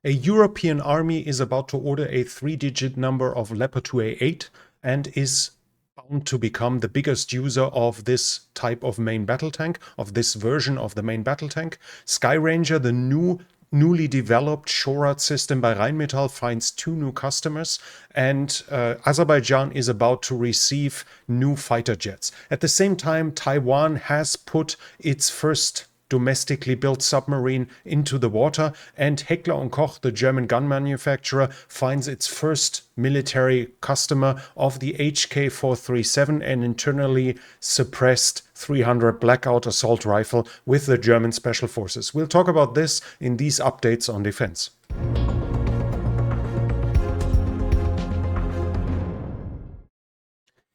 A European army is about to order a 3-digit number of Leopard 2A8 and is bound to become the biggest user of this type of main battle tank, of this version of the main battle tank. Skyranger, the newly developed Shorad system by Rheinmetall, finds 2 new customers, and Azerbaijan is about to receive new fighter jets. At the same time, Taiwan has put its first domestically built submarine into the water, and Heckler & Koch, the German gun manufacturer, finds its first military customer of the HK437, an internally suppressed 300 Blackout assault rifle with the German Special Forces. We'll talk about this in these updates on defense.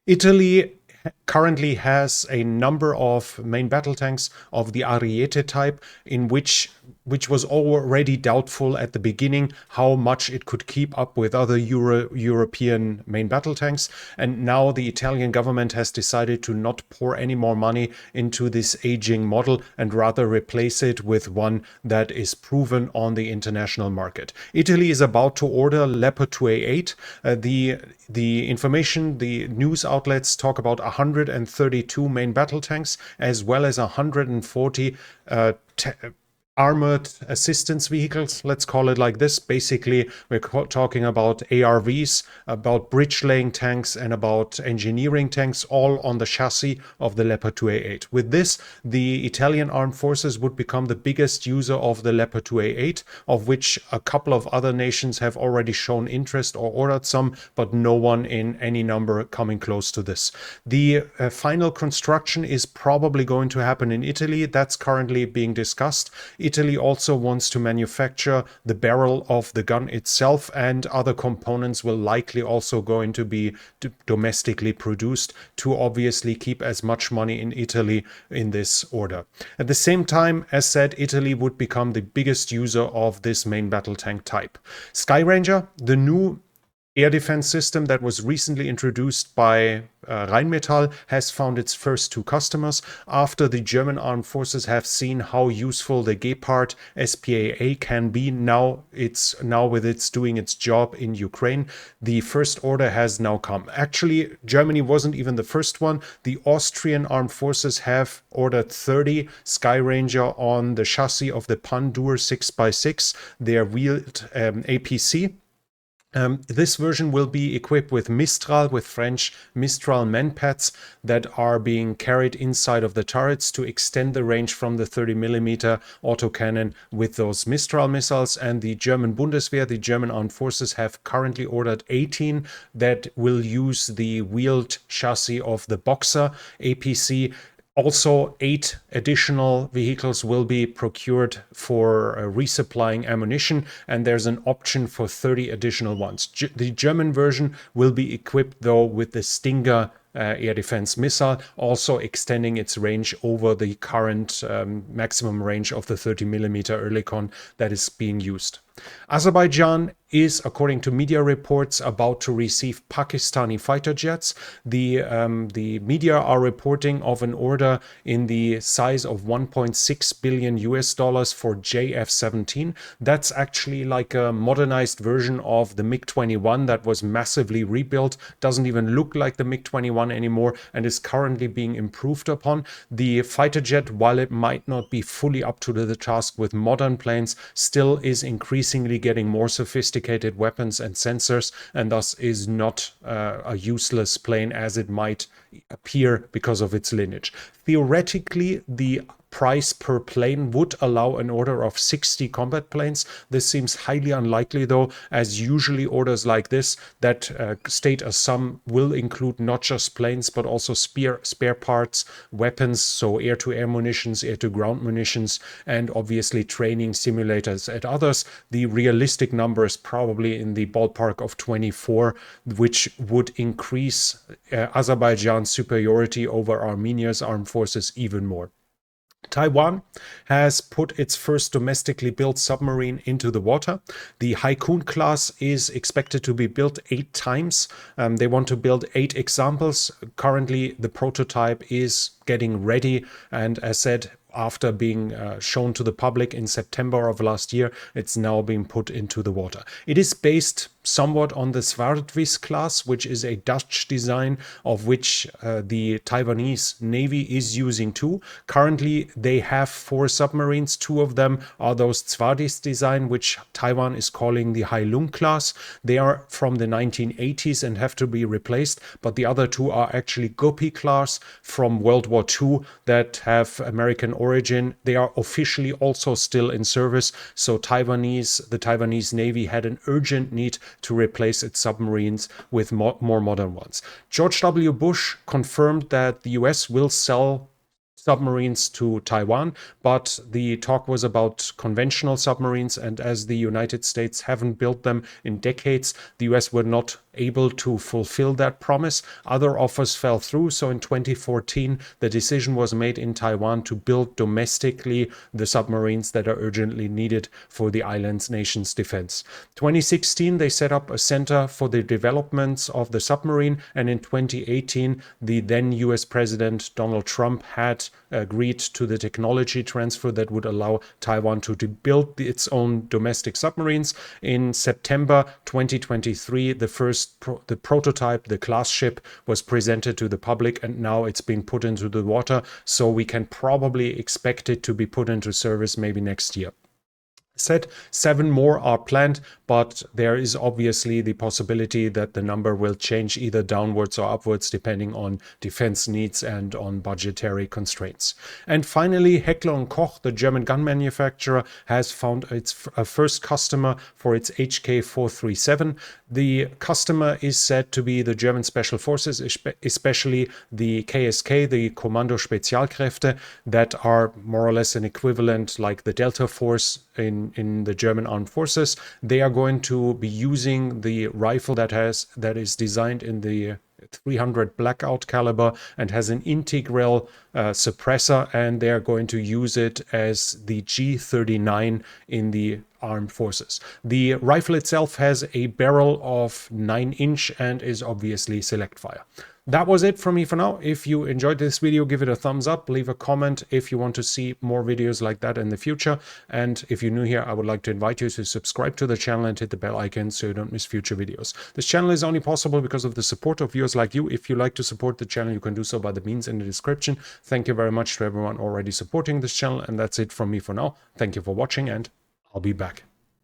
Italy currently has a number of main battle tanks of the Ariete type, in which was already doubtful at the beginning how much it could keep up with other European main battle tanks. And now the Italian government has decided to not pour any more money into this aging model and rather replace it with one that is proven on the international market. Italy is about to order Leopard 2A8. The information, the news outlets talk about 132 main battle tanks, as well as 140 armored assistance vehicles, let's call it like this. Basically, we're talking about ARVs, about bridge laying tanks, and about engineering tanks, all on the chassis of the Leopard 2A8. With this, the Italian armed forces would become the biggest user of the Leopard 2A8, of which a couple of other nations have already shown interest or ordered some, but no one in any number coming close to this. The final construction is probably going to happen in Italy. That's currently being discussed. Italy also wants to manufacture the barrel of the gun itself, and other components will likely also going to be domestically produced to obviously keep as much money in Italy in this order. At the same time, as said, Italy would become the biggest user of this main battle tank type. Skyranger, the new air defense system that was recently introduced by Rheinmetall, has found its first 2 customers after the German armed forces have seen how useful the Leopard SPAA can be. Now with its doing its job in Ukraine, the first order has now come. Actually, Germany wasn't even the first one. The Austrian armed forces have ordered 30 Skyranger on the chassis of the Pandur 6x6, their wheeled APC. This version will be equipped with Mistral, with French Mistral manpads that are being carried inside of the turrets to extend the range from the 30mm autocannon with those Mistral missiles. And the German Bundeswehr, the German armed forces, have currently ordered 18 that will use the wheeled chassis of the Boxer APC. Also, 8 additional vehicles will be procured for resupplying ammunition, and there's an option for 30 additional ones. The German version will be equipped, though, with the Stinger air defense missile, also extending its range over the current maximum range of the 30mm Oerlikon that is being used. Azerbaijan is, according to media reports, about to receive Pakistani fighter jets. The media are reporting of an order in the size of $1.6 billion for JF-17. That's actually like a modernized version of the MiG-21 that was massively rebuilt. Doesn't even look like the MiG-21 anymore and is currently being improved upon. The fighter jet, while it might not be fully up to the task with modern planes, still is increasingly getting more sophisticated weapons and sensors, and thus is not a useless plane as it might appear because of its lineage. Theoretically, the price per plane would allow an order of 60 combat planes. This seems highly unlikely, though, as usually orders like this that state a sum will include not just planes but also spare parts, weapons, so air-to-air munitions, air-to-ground munitions, and obviously training simulators. At others, the realistic number is probably in the ballpark of 24, which would increase Azerbaijan's superiority over Armenia's armed forces even more. Taiwan has put its first domestically built submarine into the water. The Haikun class is expected to be built 8 times. They want to build 8 examples. Currently, the prototype is getting ready, and as said, after being shown to the public in September of last year, it's now being put into the water. It is based somewhat on the Zwaardvis class, which is a Dutch design of which the Taiwanese Navy is using too. Currently, they have 4 submarines. 2 of them are those Zwaardvis design, which Taiwan is calling the Hai Lung class. They are from the 1980s and have to be replaced, but the other 2 are actually Gopi class from World War II that have American origin. They are officially also still in service, so the Taiwanese Navy had an urgent need to replace its submarines with more modern ones. George W. Bush confirmed that the US will sell submarines to Taiwan, but the talk was about conventional submarines, and as the United States haven't built them in decades, the US were not able to fulfill that promise. Other offers fell through, so in 2014 the decision was made in Taiwan to build domestically the submarines that are urgently needed for the island's nation's defense. 2016 they set up a center for the developments of the submarine, and in 2018 the then US President Donald Trump had agreed to the technology transfer that would allow Taiwan to build its own domestic submarines. In September 2023, the prototype, the class ship, was presented to the public, and now it's been put into the water, so we can probably expect it to be put into service maybe next year. Said 7 more are planned, but there is obviously the possibility that the number will change either downwards or upwards depending on defense needs and on budgetary constraints. And finally, Heckler & Koch, the German gun manufacturer, has found its first customer for its HK437. The customer is said to be the German Special Forces, especially the KSK, the Kommando Spezialkräfte, that are more or less an equivalent like the Delta Force in the German Armed Forces. They are going to be using the rifle that is designed in the 300 blackout caliber and has an integral suppressor, and they are going to use it as the G39 in the armed forces. The rifle itself has a barrel of 9-inch and is obviously select fire. That was it from me for now. If you enjoyed this video, give it a thumbs up, leave a comment if you want to see more videos like that in the future. And if you're new here, I would like to invite you to subscribe to the channel and hit the bell icon so you don't miss future videos. This channel is only possible because of the support of viewers like you. If you like to support the channel, you can do so by the means in the description. Thank you very much to everyone already supporting this channel, and that's it from me for now. Thank you for watching, and I'll be back.